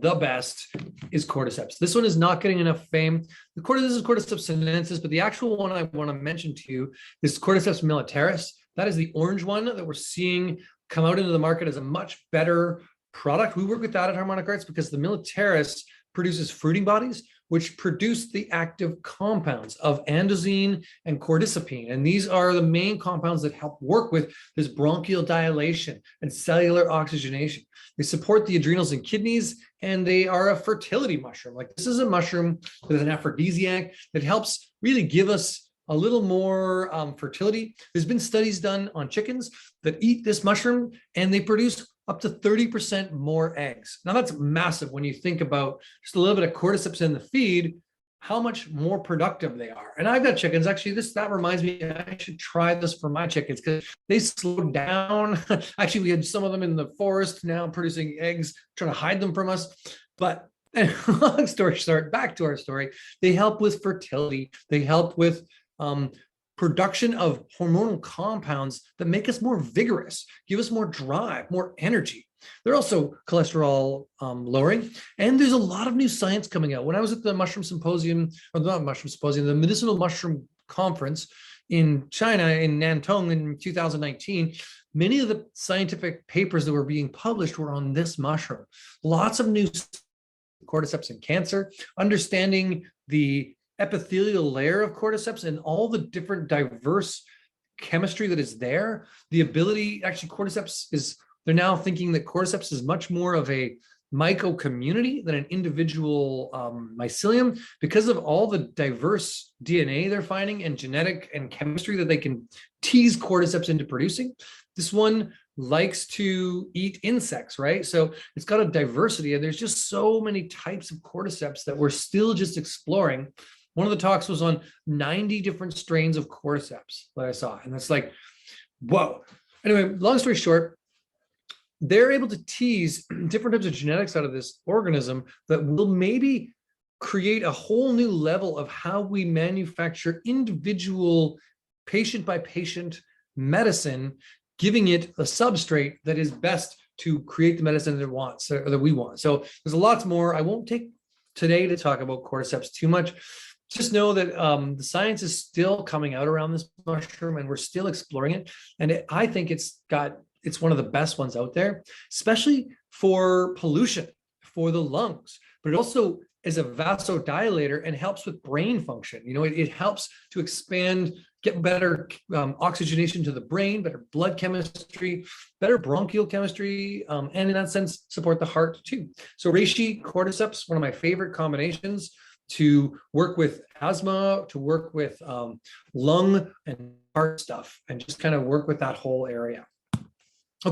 the best is Cordyceps. This one is not getting enough fame. This is Cordyceps sinensis, but the actual one I want to mention to you is Cordyceps militaris. That is the orange one that we're seeing come out into the market as a much better product. We work with that at Harmonic Arts because the militaris produces fruiting bodies, which produce the active compounds of andozine and cordycepine. And these are the main compounds that help work with this bronchial dilation and cellular oxygenation. They support the adrenals and kidneys, and they are a fertility mushroom. Like, this is a mushroom that is an aphrodisiac that helps really give us a little more fertility. There's been studies done on chickens that eat this mushroom, and they produce up to 30% more eggs. Now, that's massive when you think about just a little bit of cordyceps in the feed, how much more productive they are. And I've got chickens. Actually, that reminds me, I should try this for my chickens because they slowed down. Actually, we had some of them in the forest now producing eggs, trying to hide them from us. But long story short, back to our story, they help with fertility. They help with production of hormonal compounds that make us more vigorous, give us more drive, more energy. They're also cholesterol lowering. And there's a lot of new science coming out. When I was at the Mushroom Symposium, or not Mushroom Symposium, the Medicinal Mushroom Conference in China, in Nantong in 2019, many of the scientific papers that were being published were on this mushroom. Lots of new cordyceps in cancer, understanding the epithelial layer of cordyceps and all the different diverse chemistry that is there. The ability, actually, they're now thinking that cordyceps is much more of a myco community than an individual mycelium because of all the diverse DNA they're finding and genetic and chemistry that they can tease cordyceps into producing. This one likes to eat insects, right? So it's got a diversity, and there's just so many types of cordyceps that we're still just exploring. One of the talks was on 90 different strains of cordyceps that I saw. And that's like, whoa. Anyway, long story short, they're able to tease different types of genetics out of this organism that will maybe create a whole new level of how we manufacture individual patient by patient medicine, giving it a substrate that is best to create the medicine that it wants, or that we want. So there's lots more. I won't take today to talk about cordyceps too much. Just know that the science is still coming out around this mushroom, and we're still exploring it. And I think it's one of the best ones out there, especially for pollution, for the lungs, but it also is a vasodilator and helps with brain function. You know, it helps to expand, get better oxygenation to the brain, better blood chemistry, better bronchial chemistry, and in that sense, support the heart too. So reishi, cordyceps, one of my favorite combinations to work with asthma, to work with lung and heart stuff, and just kind of work with that whole area.